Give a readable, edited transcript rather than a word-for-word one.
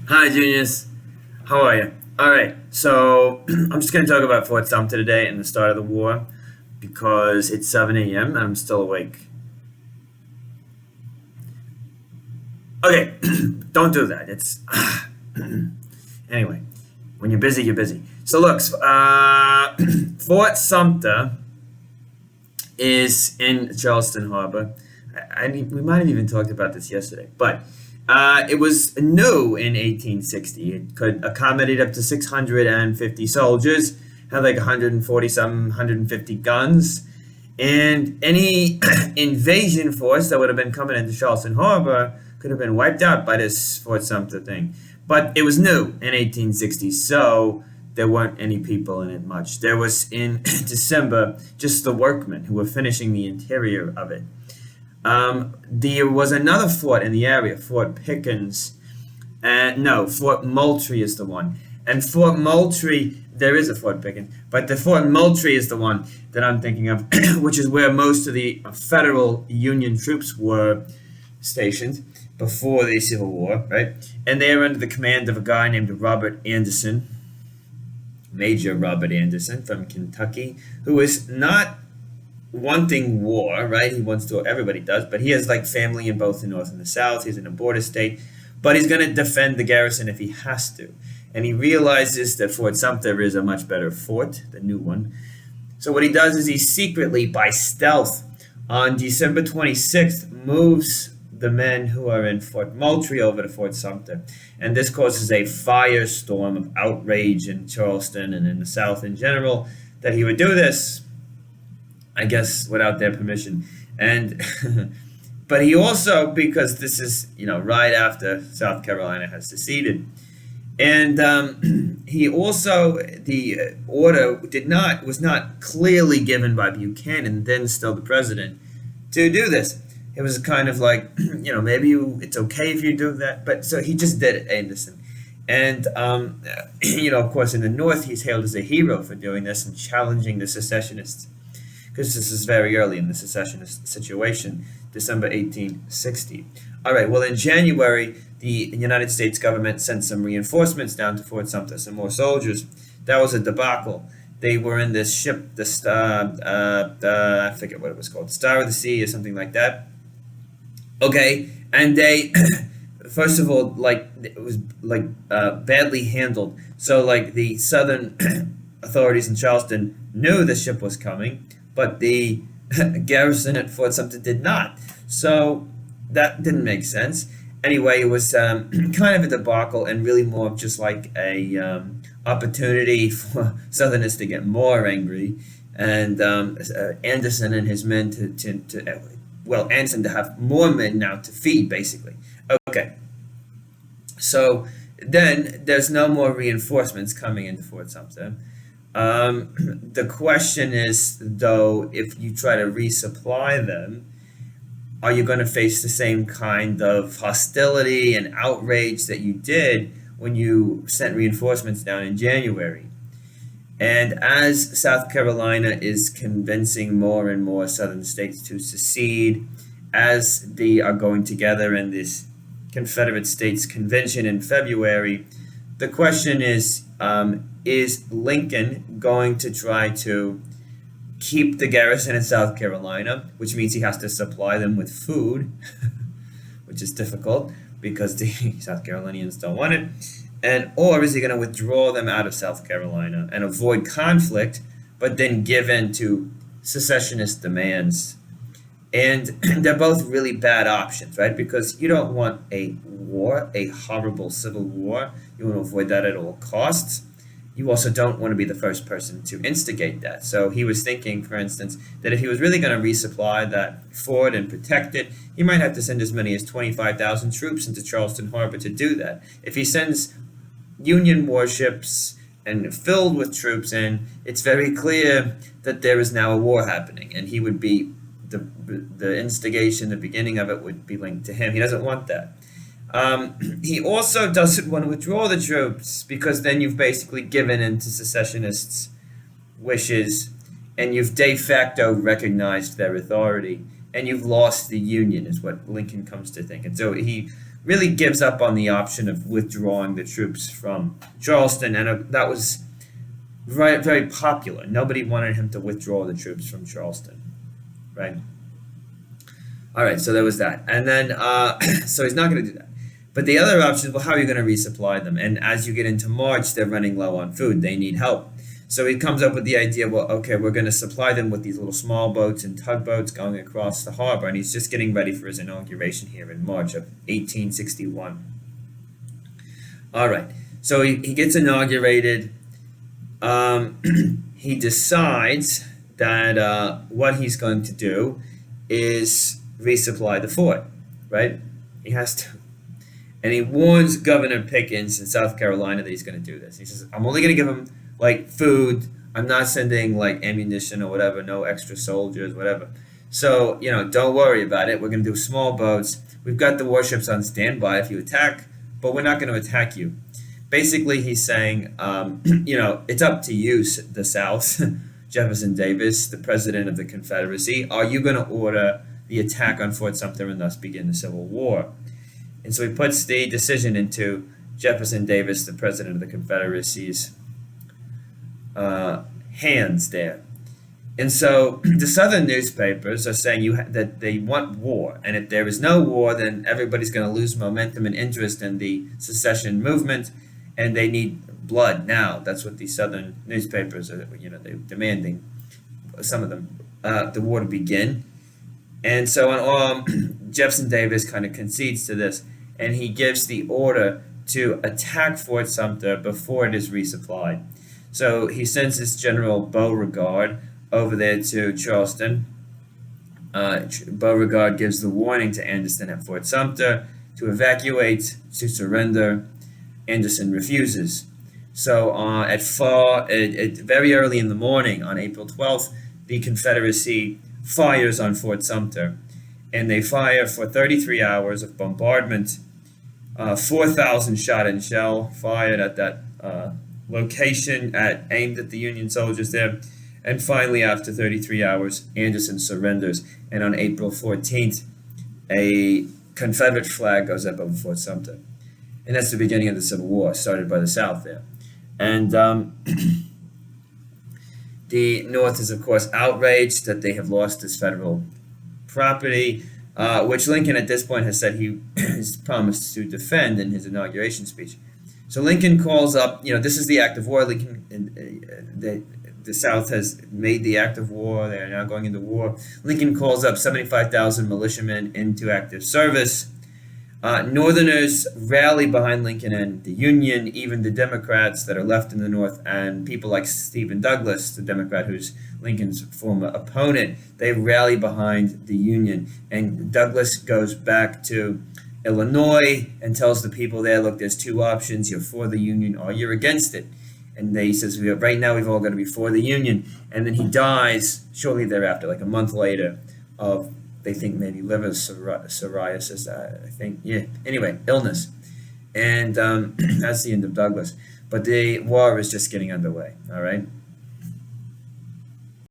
Hi, Genius. How are you? All right, so I'm just going to talk about Fort Sumter today and the start of the war because it's 7 a.m. and I'm still awake. Okay, don't do that. It's anyway. When you're busy, you're busy. So look, Fort Sumter is in Charleston Harbor. We might have even talked about this yesterday, but it was new in 1860. It could accommodate up to 650 soldiers, had like 140 some 150 guns, and any invasion force that would have been coming into Charleston Harbor could have been wiped out by this Fort Sumter thing. But it was new in 1860, so there weren't any people in it much. There was in December just the workmen who were finishing the interior of it. There was another fort in the area, Fort Pickens. No, Fort Moultrie is the one. And Fort Moultrie, there is a Fort Pickens, but the Fort Moultrie is the one that I'm thinking of, which is where most of the federal Union troops were stationed before the Civil War, right? And they were under the command of a guy named Robert Anderson, Major Robert Anderson from Kentucky, who is not wanting war, right? He wants to, everybody does, but he has like family in both the North and the South. He's in a border state, but he's going to defend the garrison if he has to. And he realizes that Fort Sumter is a much better fort, the new one. So what he does is he secretly, by stealth, on December 26th, moves the men who are in Fort Moultrie over to Fort Sumter. And this causes a firestorm of outrage in Charleston and in the South in general that he would do this, I guess, without their permission. And but he also, because this is right after South Carolina has seceded, and he also, the order was not clearly given by Buchanan, then still the president, to do this. It was kind of like, maybe it's okay if you do that, but so he just did it, Anderson. And, of course, in the North, he's hailed as a hero for doing this and challenging the secessionists, because this is very early in the secessionist situation, December 1860. All right, well, in January, the United States government sent some reinforcements down to Fort Sumter, some more soldiers. That was a debacle. They were in this ship, I forget what it was called, Star of the Sea or something like that. Okay, and they, first of all, it was badly handled. So the Southern authorities in Charleston knew the ship was coming, but the garrison at Fort Sumter did not. So that didn't make sense. Anyway, it was kind of a debacle and really more of just like a opportunity for Southerners to get more angry, and Anderson and his men Anderson to have more men now to feed, basically. Okay. So then there's no more reinforcements coming into Fort Sumter. The question is, though, if you try to resupply them, are you going to face the same kind of hostility and outrage that you did when you sent reinforcements down in January? And as South Carolina is convincing more and more southern states to secede, as they are going together in this Confederate States Convention in February, the question is Lincoln going to try to keep the garrison in South Carolina, which means he has to supply them with food, which is difficult because the South Carolinians don't want it, or is he going to withdraw them out of South Carolina and avoid conflict, but then give in to secessionist demands? And they're both really bad options, right? Because you don't want a war, a horrible civil war. You want to avoid that at all costs. You also don't want to be the first person to instigate that. So he was thinking, for instance, that if he was really going to resupply that fort and protect it, he might have to send as many as 25,000 troops into Charleston Harbor to do that. If he sends Union warships and filled with troops in, it's very clear that there is now a war happening, and he would be the instigation, the beginning of it would be linked to him. He doesn't want that. He also doesn't want to withdraw the troops because then you've basically given in to secessionists' wishes, and you've de facto recognized their authority, and you've lost the Union, is what Lincoln comes to think. And so he really gives up on the option of withdrawing the troops from Charleston, and that was very popular. Nobody wanted him to withdraw the troops from Charleston, right? All right, so there was that, and then so he's not going to do that. But the other option, well, how are you going to resupply them? And as you get into March, they're running low on food. They need help. So he comes up with the idea, well, okay, we're going to supply them with these little small boats and tugboats going across the harbor. And he's just getting ready for his inauguration here in March of 1861. All right, so he gets inaugurated. He decides that what he's going to do is resupply the fort, right? He has to. And he warns Governor Pickens in South Carolina that he's going to do this. He says, I'm only going to give him like food. I'm not sending like ammunition or whatever, no extra soldiers, whatever. So, don't worry about it. We're going to do small boats. We've got the warships on standby if you attack, but we're not going to attack you. Basically, he's saying, it's up to you, the South, Jefferson Davis, the president of the Confederacy. Are you going to order the attack on Fort Sumter and thus begin the Civil War? And so he puts the decision into Jefferson Davis, the president of the Confederacy's hands there. And so the Southern newspapers are saying that they want war. And if there is no war, then everybody's going to lose momentum and interest in the secession movement, and they need blood now. That's what the Southern newspapers are, they're demanding, some of them, the war to begin. And so Jefferson Davis kind of concedes to this, and he gives the order to attack Fort Sumter before it is resupplied. So he sends his General Beauregard over there to Charleston. Beauregard gives the warning to Anderson at Fort Sumter to evacuate, to surrender. Anderson refuses. So at very early in the morning on April 12th, the Confederacy fires on Fort Sumter, and they fire for 33 hours of bombardment. 4,000 shot and shell fired at that location, aimed at the Union soldiers there. And finally, after 33 hours, Anderson surrenders. And on April 14th, a Confederate flag goes up over Fort Sumter. And that's the beginning of the Civil War, started by the South there. And the North is, of course, outraged that they have lost this federal property, which Lincoln at this point has said he has promised to defend in his inauguration speech. So Lincoln calls up, this is the act of war. The South has made the act of war. They are now going into war. Lincoln calls up 75,000 militiamen into active service. Northerners rally behind Lincoln and the Union, even the Democrats that are left in the North, and people like Stephen Douglas, the Democrat who's Lincoln's former opponent, they rally behind the Union. And Douglas goes back to Illinois and tells the people there, look, there's two options. You're for the Union or you're against it. And he says, right now we've all got to be for the Union. And then he dies shortly thereafter, like a month later, of, they think maybe liver psoriasis, I think. Yeah, anyway, illness. And that's the end of Douglas. But the war is just getting underway, all right?